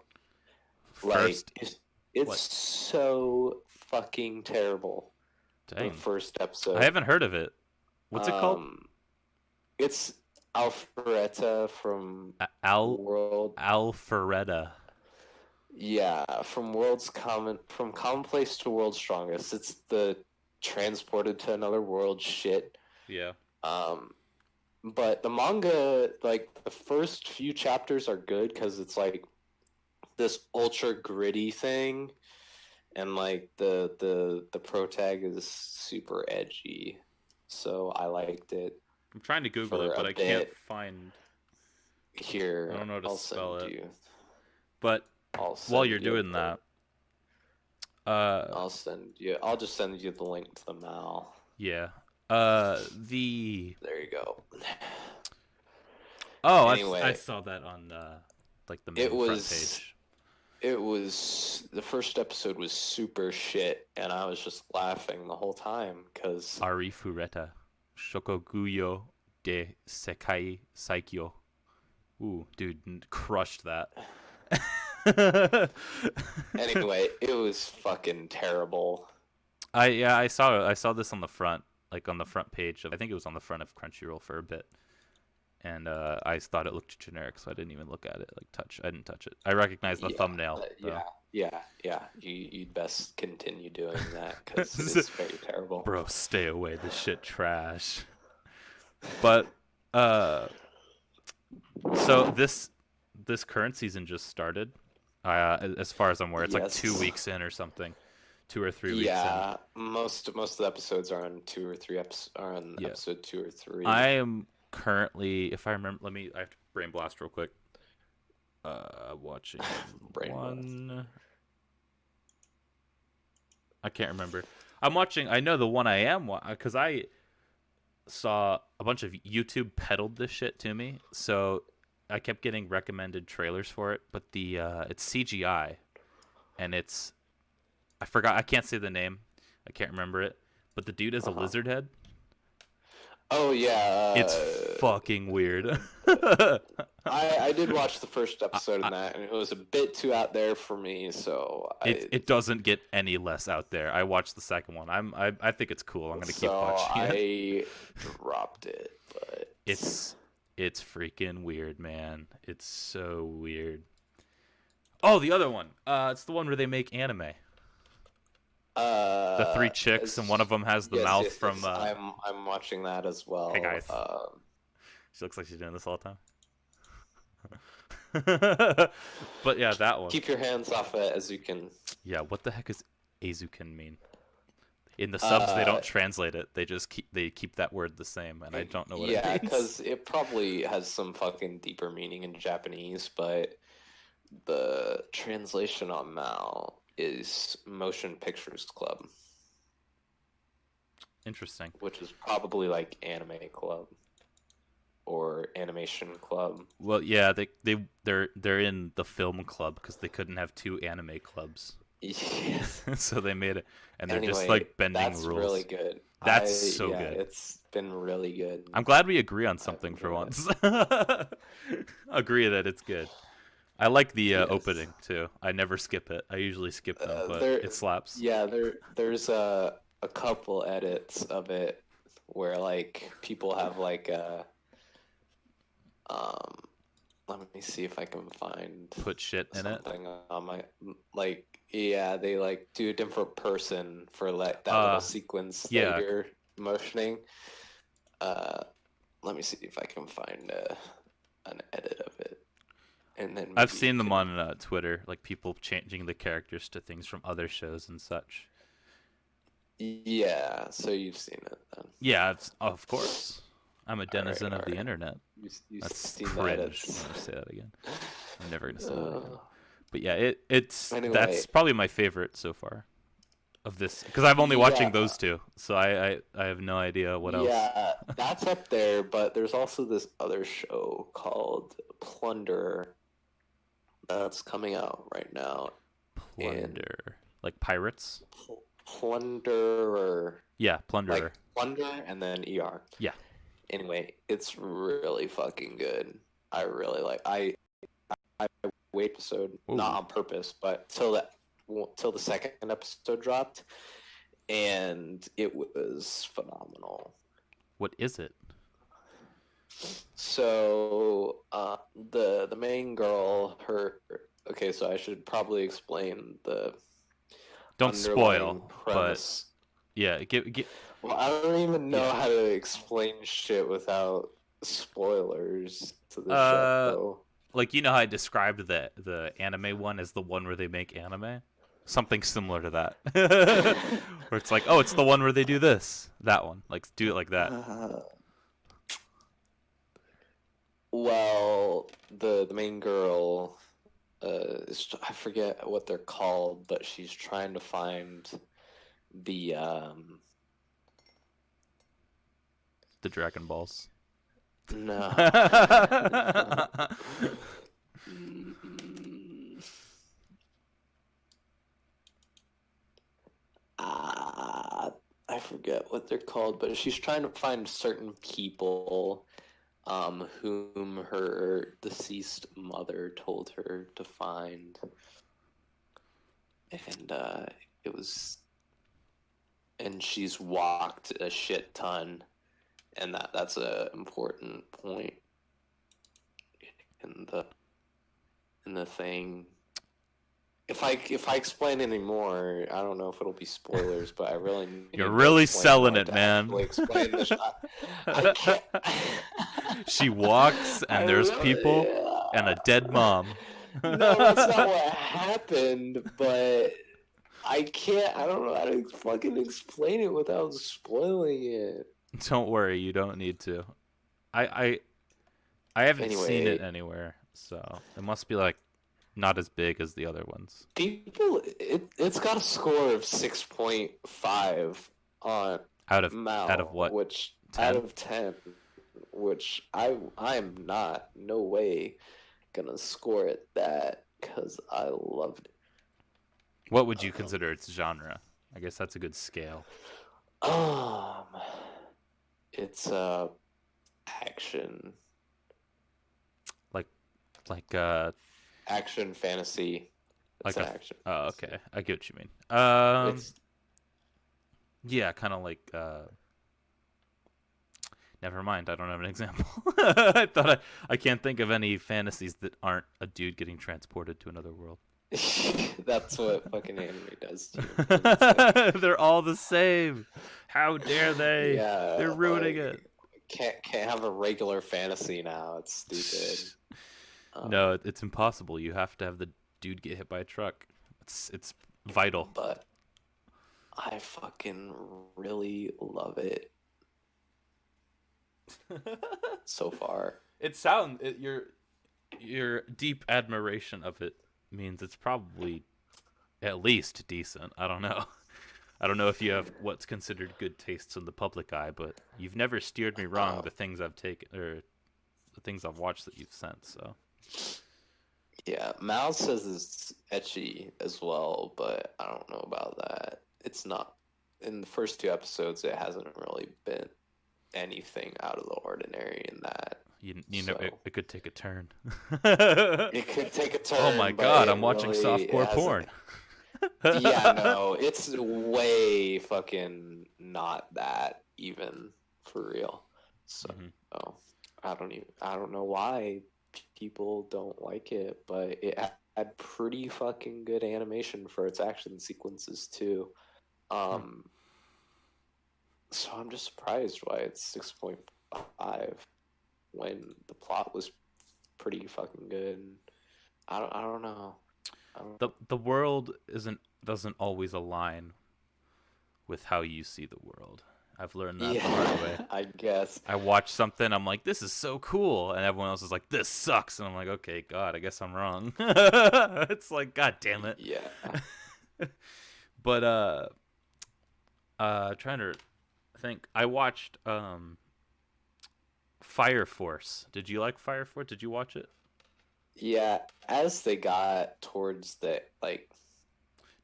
Like First, it's what? so fucking terrible. The Dang. first I episode. haven't heard of it. What's it called? Um, it's Alpharetta from Al World. Alpharetta. Yeah, from commonplace to world's strongest. It's the transported to another world shit. Yeah. Um, but the manga, like the first few chapters are good because it's like this ultra gritty thing, and like the protag is super edgy, so I liked it I'm trying to Google for it, a but I can't bit. find. I Here, don't know how to I'll spell send it. you. But I'll while send you're you doing the. that, uh, I'll send you. I'll just send you the link to the mal. yeah, the There you go. oh, I Anyway, saw that on like the it main front was page. it was the first episode was super shit, and I was just laughing the whole time because Ari Fureta, Shokoguyo de Sekai Saikyo. Ooh, dude, crushed that. anyway, it was fucking terrible. I saw this on the front, like on the front page of, I think it was on the front of Crunchyroll for a bit, and I thought it looked generic, so I didn't even look at it. I didn't touch it. I recognized the Yeah, thumbnail though. yeah. You'd best continue doing that because it's very terrible. Bro, stay away. This shit trash. But uh, so this current season just started. As far as I'm aware, it's like 2 weeks Yes. in or something, 2 or 3 weeks in. Yeah, most of the episodes are on two or three episodes are on Yeah, episode two or I three. am currently, if I remember, I have to brain blast real quick. Watching Brain blast. one. I can't remember. I'm watching. I know the one I am because I saw a bunch of YouTube peddled this shit to me, so I kept getting recommended trailers for it. But the it's CGI, and it's, I forgot. I can't say the name. I can't remember it. But the dude has a Uh-huh. lizard head. Oh It's yeah, fucking weird. I did watch the first I, episode in I, that, and it was a bit too out there for me. So it doesn't get any less out there. I watched the second one. I think it's cool. I'm gonna keep watching it. I dropped it. But It's it's freaking weird, man. It's so weird. Oh, the other one. It's the one where they make anime. The three chicks, and one of as them has the yes, mouth yes, from. yes. I'm watching that as Hey well. guys, she looks like she's doing this all the time. But yeah, that one. Keep your hands off it as you can. Yeah, what the heck does Azukin mean? In the subs, they Uh, don't translate it. They keep that word the same, and I don't know what it yeah, means. because it probably has some fucking deeper meaning in Japanese, but the translation on Mal is Motion Pictures Club, Interesting. which is probably like Anime Club or Animation Club. Well, yeah, they're in the film club because they couldn't have two anime clubs, Yes. so they made it, and they're just Anyway, like bending that's really rules. good. That's so Yeah, good. it's been really good. I'm glad we agree on I've something for enjoyed it. once. Agree that it's good. I like the Yes. opening too. I never skip it. I usually skip them, but There, it slaps. yeah, there's a couple edits of it where like people have like um let me see if I can find Put shit in it. something on my like yeah, they like do a different person for like that little Uh, sequence that yeah, you're motioning. Uh, let me see if I can find an edit of it, and then I've maybe you seen them can. on Twitter, like people changing the characters to things from other shows and such. Yeah, so you've seen it then. Yeah, of course. I'm a denizen of All the right. internet. You've That's seen the cringe. I'm edits. gonna say that again. I'm never gonna say that again. Uh, But yeah, that's anyway, probably my favorite so far of this because I've only watching yeah, those two, so I have no idea what else. yeah, that's up there. But there's also this other show called Plunder that's coming out right now, and Plunder, like pirates. Plunderer, Yeah, like plunderer. plunder and then er. Yeah. Anyway, it's really fucking good. I really like. I wait episode not Ooh, on purpose, but till the second episode dropped, and it was phenomenal. what is it? So the main girl, her okay, so I should probably explain the Don't underlying spoil, but premise. yeah, give Well, I don't even know yeah. how to explain shit without spoilers to the Uh, show. like you know how I described the anime one as the one where they make anime, something similar to that, where it's like, oh, it's the one where they do this, that one, like do it like that. Uh, well, the main girl I forget what they're called, but she's trying to find the The Dragon Balls. no. No. Mm, I forget what they're called, but she's trying to find certain people whom her deceased mother told her to find. And it was, and she's walked a shit ton, and that's a important point in the thing. If I explain any more, I don't know if it'll be spoilers, but I really You're need to really explain selling more it, to man. actually explain this. I can't. She walks, I and there's really. people, and a dead mom. No, that's not what happened, but I can't. I don't know how to fucking explain it without spoiling it. Don't worry, you don't need to. I I I haven't seen it Anyway, anywhere, so it must be like not as big as the other ones. it's got a score of 6.5 on Out of Mal, what? which out 10? of 10, which I am not, no way, gonna score it that because I loved it. What would you consider its genre? I guess that's a good scale. Um, it's action, Like like action fantasy. It's like an a action. oh, okay. I get what you mean. It's Yeah, kind of like never mind. I don't have an example. I can't think of any fantasies that aren't a dude getting transported to another world. that's what fucking anime does to you. They're all the same. How dare they? Yeah, They're ruining it. can't have a regular fantasy now. It's stupid. No, it's impossible. You have to have the dude get hit by a truck. It's vital. But I fucking really love it so far. Your deep admiration of it means it's probably at least decent. I don't know. I don't know if you have what's considered good tastes in the public eye, but you've never steered me wrong. Uh, The things I've taken or the things I've watched that you've sent. So yeah, Mal says it's etchy as well, but I don't know about that. It's not. In the first two episodes, it hasn't really been anything out of the ordinary in that. you know So it could take a turn. it could take a turn. Oh my but god, it I'm watching really, softcore porn. Yeah, no, it's way fucking not that even for real. So Mhm. I don't know why people don't like it, but it had pretty fucking good animation for its action sequences too. Um, so I'm just surprised why it's 6.5 when the plot was pretty fucking good. I don't know. The world doesn't always align with how you see the world. I've learned that the hard way. Yeah, I guess. I watch something, I'm like, this is so cool, and everyone else is like, this sucks, and I'm like, okay, God, I guess I'm wrong. It's like, God damn it. Yeah. But trying to think. I watched Fire Force. Did you like Fire Force? Did you watch it? Yeah, as they got towards the like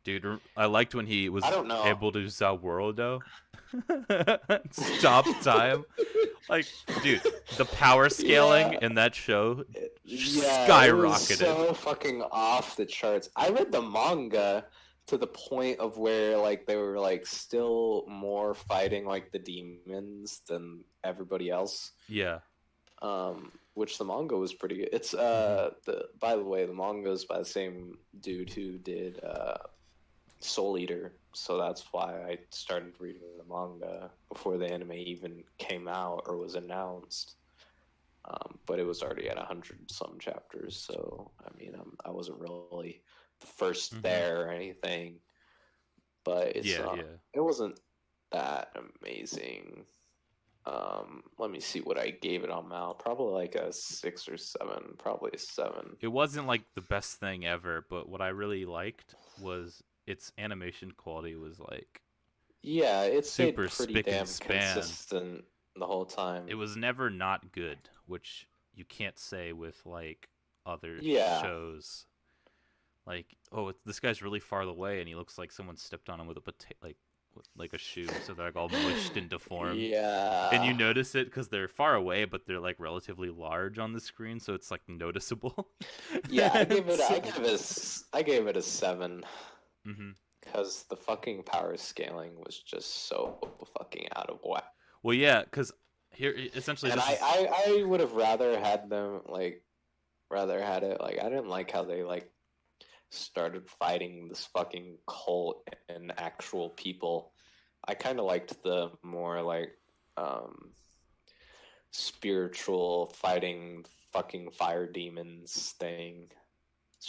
Dude, I liked when he was I don't know. able to Zaworodo. Stop time. Like, dude, the power scaling Yeah. in that show Yeah, it was skyrocketed. so fucking off the charts. I read the manga to the point of where like they were like still more fighting like the demons than everybody else. Yeah. which the manga was pretty good. It's Mm-hmm. by the way, the manga is by the same dude who did Soul Eater, so that's why I started reading the manga before the anime even came out or was announced. But it was already at 100 some chapters, so I mean, I wasn't really the first Mm-hmm. there or anything. But Yeah, yeah. it wasn't that amazing. Let me see what I gave it on Mal. Probably like a 6 or 7. Probably a 7. It wasn't like the best thing ever, but what I really liked was its animation quality was like Yeah, it stayed super pretty spick and damn span. consistent the whole It time. was never not good, which you can't say with like other Yeah, shows. Like, oh, this guy's really far away, and he looks like someone stepped on him with a like a shoe, so they're like all mushed and deformed. And you yeah, notice it because they're far away, but they're like relatively large on the screen, so it's like noticeable. yeah. So, I gave it a 7 hmm because the fucking power scaling was just so fucking out of whack. well, yeah, because here essentially And this is I would have rather had them like rather had it like I didn't like how they like started fighting this fucking cult and actual people. I kind of liked the more like um spiritual fighting fucking fire demons thing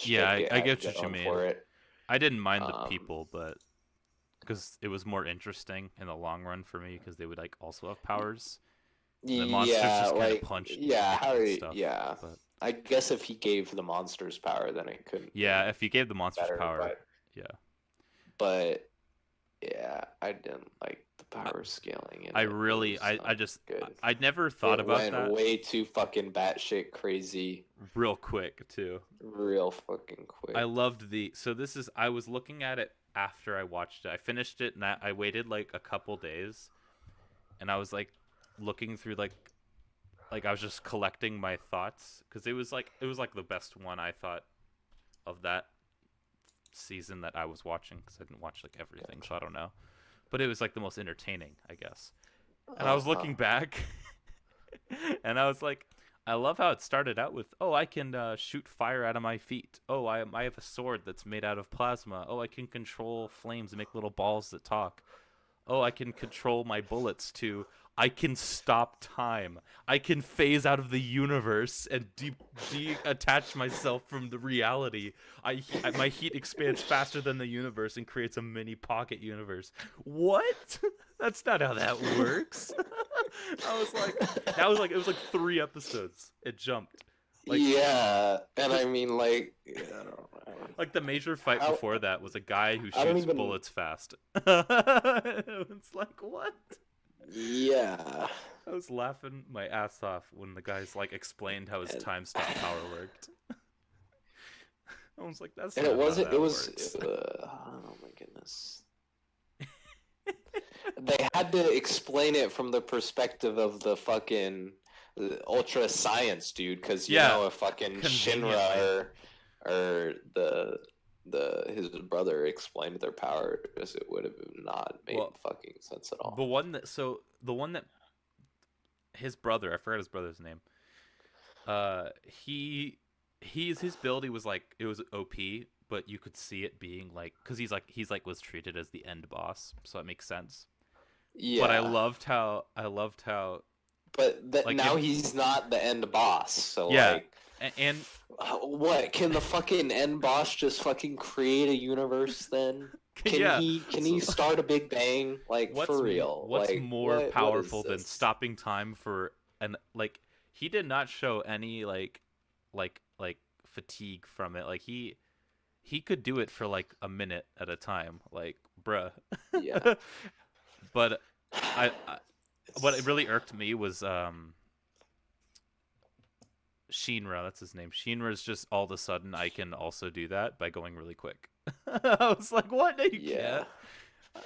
yeah, shit it I had get what you going mean. for it. I didn't mind the Um, people, but because it was more interesting in the long run for me, because they would like also have powers. The monsters yeah, just kind of like punched and yeah, kicked and Harry, stuff. yeah. But I guess if he gave the monsters power, then it couldn't yeah, been if you gave the monsters better. power, yeah, But yeah, I didn't like the I, power scaling in I it. It really, was I just, good. I never thought It about went that way too fucking batshit crazy, real quick too. real fucking I quick. loved so this is, I was looking at it after I watched it. I finished it and I waited like a couple days, and I was like looking through like I was just collecting my thoughts because it was like the best one I thought of that season that I was watching, because I didn't watch like everything, so I don't know. But it was like the most entertaining, I guess. And I Uh was huh. looking back, and I was like, I love how it started out with, oh, I can shoot fire out of my feet. Oh, I have a sword that's made out of plasma. Oh, I can control flames and make little balls that talk. Oh, I can control my bullets to. I can stop time. I can phase out of the universe and detach myself from the reality. My heat expands faster than the universe and creates a mini pocket universe. What? That's not how that works. I was like, that was like, it was like 3 episodes. It jumped. Like Yeah, and the I mean, like, I don't know. like the major fight How before that was a guy who I don't shoots even. bullets fast. It's like, what? Yeah, I was laughing my ass off when the guys like explained how his and time stop power worked. I was like, that's and it not how wasn't. It that was. works. Oh my goodness. They had to explain it from the perspective of the fucking ultra science dude, because you Yeah, know if fucking conveniently. Shinra or the his brother explained their powers, it would have not made Well, fucking sense at the all. one that so the one that his brother, I forgot his brother's name. He's his ability was like it was OP, but you could see it being like because he's like was treated as the end boss, so it makes sense. But Yeah, I loved how but that like now in he's not the end boss, so yeah, like. and What can the fucking end boss just fucking create a universe then? yeah. Can he So start a big bang like for real? what's Like more what is powerful than this? stopping time for and like he did not show any like fatigue from it. Like he could do it for like a minute at a time. Like bruh. Yeah. But I what it It's really irked me was Shinra, that's his name. Shinra's just all of a sudden I can also do that by going really quick. I was like, what? No, you yeah. can't.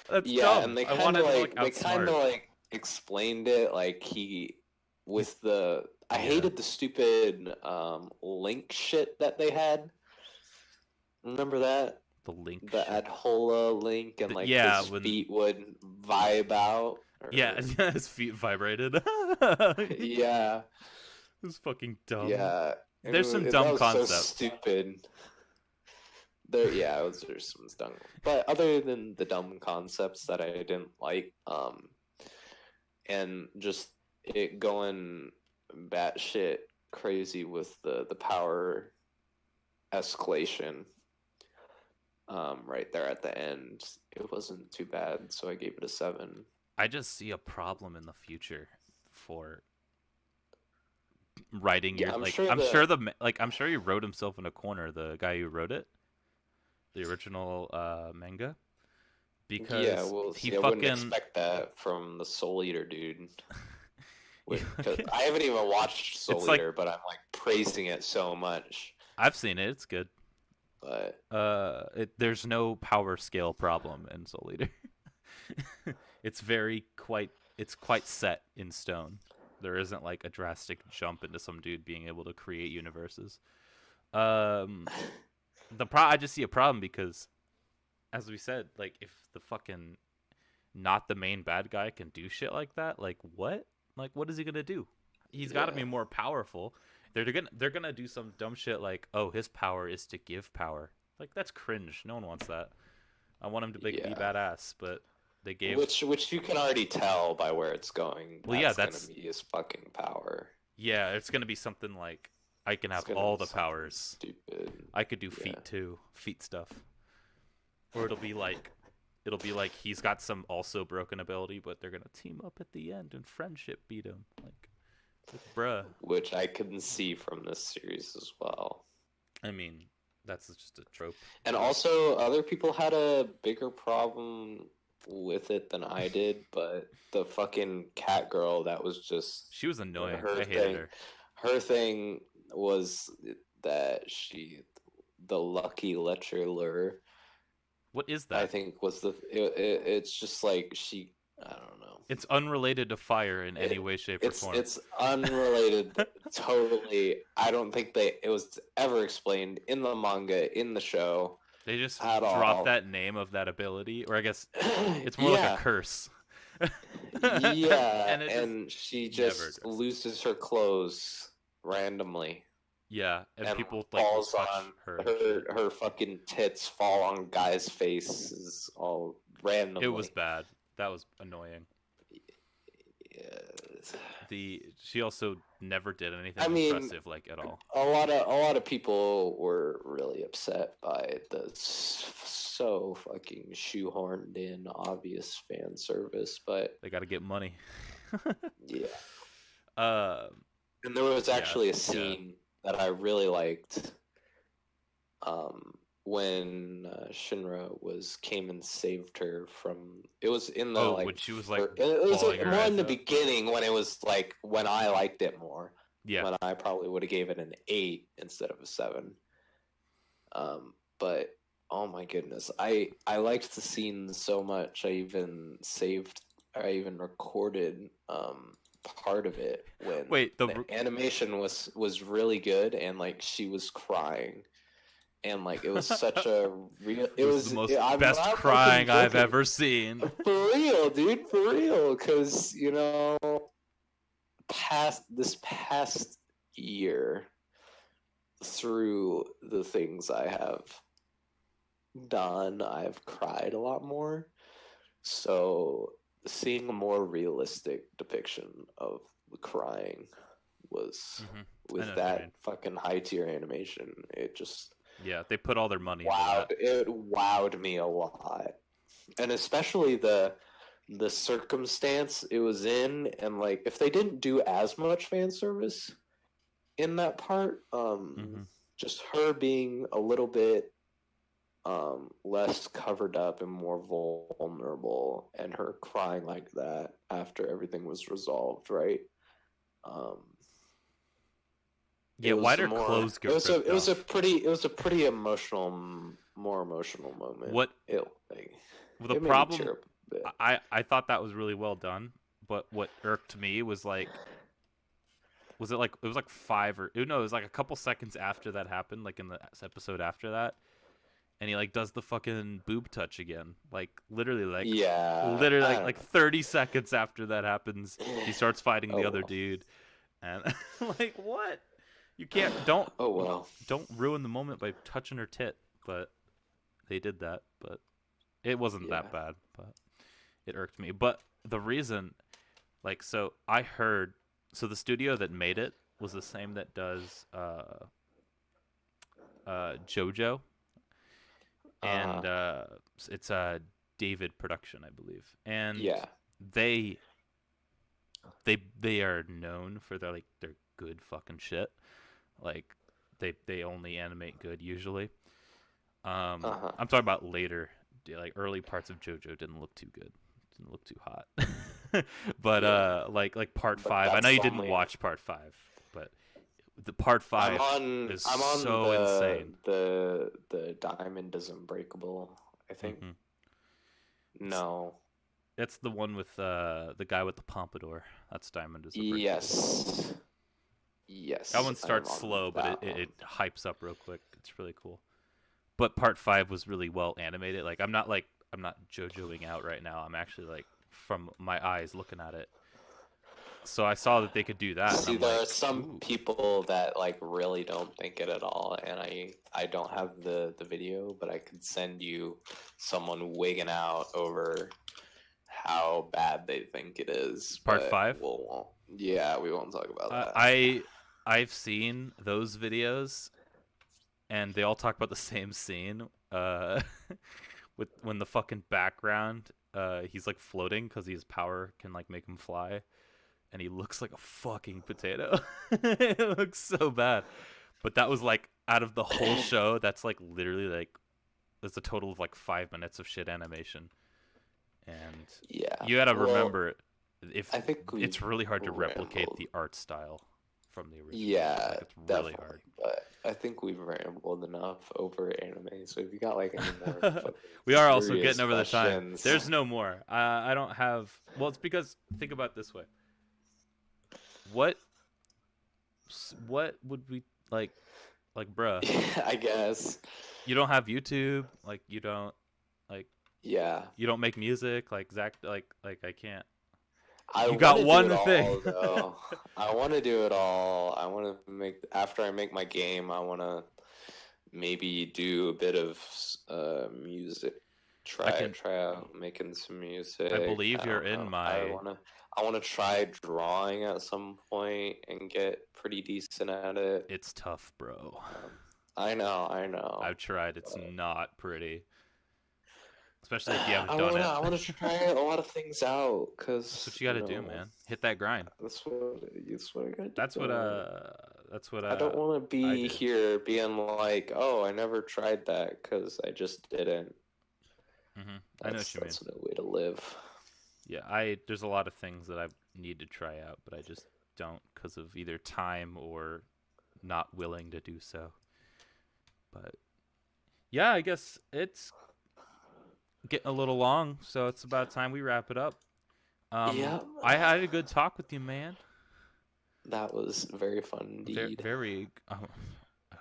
That's Yeah, dumb. and I wanted to like they kind outsmart. of like explained it like he He's with the I yeah. hated the stupid link shit that they had. Remember that? The link The shit. Adhola link and like Yeah, his when feet would vibe out yeah, or his feet vibrated. yeah. was fucking dumb. Yeah, There's some that dumb was so concepts. stupid. There, yeah, there's some dumb. But other than the dumb concepts that I didn't like, and just it going batshit crazy with the power escalation, right there at the end, it wasn't too bad. So I gave it a 7. I just see a problem in the future for writing Yeah, your I'm like. sure I'm sure the I'm sure he wrote himself in a corner. The guy who wrote it, the original manga, yeah, because well, he see, I wouldn't fucking expect that from the Soul Eater dude. Because I haven't even watched it's Soul like Eater, but I'm like praising it so much. I've seen it. It's good. But There's no power scale problem in Soul Eater. it's very quite it's quite set in stone. There isn't like a drastic jump into some dude being able to create universes. Um, I just see a problem because, as we said, like if the fucking not the main bad guy can do shit like that, like what? Like what is he gonna do? He's got to be yeah, more powerful. They're gonna do some dumb shit like, oh, his power is to give power. Like that's cringe. No one wants that. I want him to be yeah. badass, but they gave. Which you can already tell by where it's going. Well, yeah, That's gonna that's be his fucking power. yeah. It's gonna be something like I can It's have gonna all be the something powers. stupid. I could do Yeah. feet too, feet stuff, or it'll be like he's got some also broken ability, but they're gonna team up at the end and friendship beat him. Like bruh. Which I can see from this series as well. I mean, that's just a trope. And also, other people had a bigger problem with it than I did, but the fucking cat girl that was just She was annoying. her I hated thing. her. Her thing was that the lucky lecher, What is I that? think was it's just like I don't know. It's unrelated to fire in any It way, shape, or form. it's unrelated totally. I don't think it was ever explained in the manga, in the show They just at drop all. that name of that ability, or I guess it's more like a Yeah, curse. yeah, and it just and she never just addressed it. loses her clothes randomly Yeah, and and people like will falls touch on her and shit. her fucking tits fall on guys' faces all It was randomly. bad. That was annoying. Yeah. She also never did anything I mean, impressive like at all. a lot of people were really upset by the so fucking shoehorned in obvious fan service, but They got to get money. yeah. Um, And there was yeah, actually a yeah. scene that I really liked, when Shinra came and saved her from. It was in the Oh, when like she was like it was bawling her more in eyes the out. beginning when it was like when I liked it more. Yeah, When I probably would have gave it an 8 instead of a 7. But oh my goodness, I liked the scene so much. I even recorded part of it when wait. the animation was really good and like she was crying and like it was such a real. It was the most I'm best not fucking crying I've joking. ever seen. For real, dude, for real, because this past year through the things I have done, I've cried a lot more. So seeing a more realistic depiction of the crying was I know with what you mean. that fucking high tier animation, it just Yeah, they put all their money into that. it wowed me a lot. And especially the circumstance it was in, and like if they didn't do as much fan service in that part, Hmm. just her being a little bit less covered up and more vulnerable, and her crying like that after everything was resolved, right? Um, it Yeah, was why'd her more. clothes get ripped off? It was a pretty emotional, more emotional moment. What It like well, the it made me problem? tear up a bit. I thought that was really well done, but what irked me was like, was it like it was like five or no, it was like a couple seconds after that happened, like in the episode after that, and he like does the fucking boob touch again, like Yeah, literally I like don't 30 seconds after that happens, he starts fighting know. the Oh other well. dude, And like, what? You can't don't Oh well. don't ruin the moment by touching her tit. But they did that. But it wasn't Yeah. that bad. But it irked me. But the reason, like, so I heard, so the studio that made it was the same that does JoJo, and Uh-huh. it's David production, I believe, and Yeah. they they are known for their good fucking shit. Like they only animate good usually. Uh-huh. I'm talking about later, like early parts of JoJo didn't look too good, didn't look too hot. But Yeah. like part But 5. I know that's you didn't only watch part 5, but the part 5 is I'm on so insane. the Diamond is Unbreakable, I think. Hmm. It's No. That's the one with the guy with the pompadour. That's Diamond is Unbreakable. Yes. That Yes, one I'm starts on slow, but that it one. hypes up real quick. It's really cool. But part 5 was really well animated. I'm not JoJoing out right now. I'm actually like from my eyes looking at it. So I saw that they could do that, and See, I'm there are like, some ooh, people that like really don't think it at all, and I don't have the video, but I could send you someone wigging out over how bad they think it is, part but 5. we'll won't. Yeah, we won't talk about Uh, that. I I've seen those videos, and they all talk about the same scene. With when the fucking background, he's like floating because his power can like make him fly, and he looks like a fucking potato. It looks so bad. But that was like out of the whole show. That's like literally like there's a total of like 5 minutes of shit animation, and Yeah, you gotta well, remember if I think we've it's really hard to replicate rambled. the art style from the original. Yeah, Like it's really hard. definitely. But I think we've rambled enough over anime. So if you got like any more fucking We are also serious getting over the time. questions, There's no more. I don't have. Well, it's because think about it this way. What what would we like? Like, bruh, I guess. you don't have YouTube. Like, like Yeah, you don't make music. Like Zach. Like I can't. I You want got to do it one thing. all though. I want to do it all. I want to make after I make my game. I want to maybe do a bit of music. I can. Try out making some I music. believe I you're don't in know. my. I want to try drawing at some point and get pretty decent at it. It's tough, bro. I know, I know. I've tried. It's But not pretty, especially if you haven't I done wanna it. I wanna try a lot of things out That's because what you got to do, man. Hit that grind. that's what I gotta That's what do. that's what I don't want to I be did. here being like, oh, I never tried that because I just didn't. I know what you mean. That's no way to live. Yeah, there's a lot of things that I need to try out, but I just don't because of either time or not willing to do so. But yeah, I guess it's getting a little long, so it's about time we wrap it up. Yeah, I had a good talk with you, man. that was very fun indeed. Very. I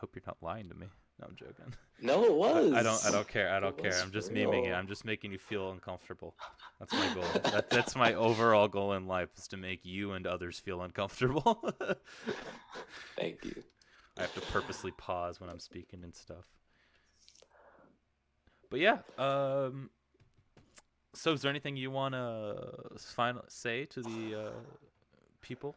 hope you're not lying to me. No, I'm joking. No, it I don't. I was. don't care. I It don't care. was I'm for just memeing it. real. I'm just making you feel uncomfortable. That's my goal. That's my overall goal in life is to make you and others feel uncomfortable. Thank you. I have to purposely pause when I'm speaking and stuff. But yeah. So is there anything you want to say to the people?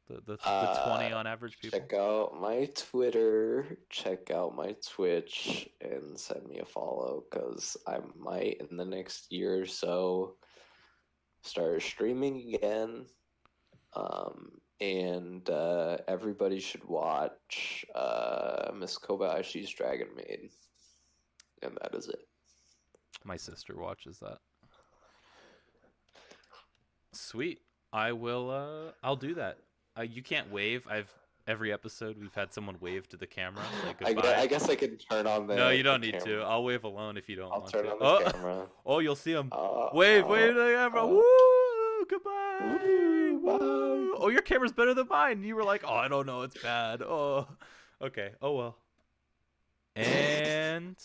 The 20 on average people? Check out my Twitter, check out my Twitch, and send me a follow because I might in the next year or so start streaming again. And everybody should watch Miss Kobayashi's Dragon Maid. And that is it. My sister watches that. Sweet. I will. I'll do that. You can't wave. Every episode we've had someone wave to the camera, like goodbye. I guess I can turn on No, you the don't need camera. to. I'll wave alone if you don't I'll want turn to. on the Oh, camera. oh, you'll see him. Wave to the camera. Woo! Goodbye. Woo, Woo! bye. Oh, your camera's better than mine. You were like, oh, I don't know, it's bad. Oh, okay. Oh well. And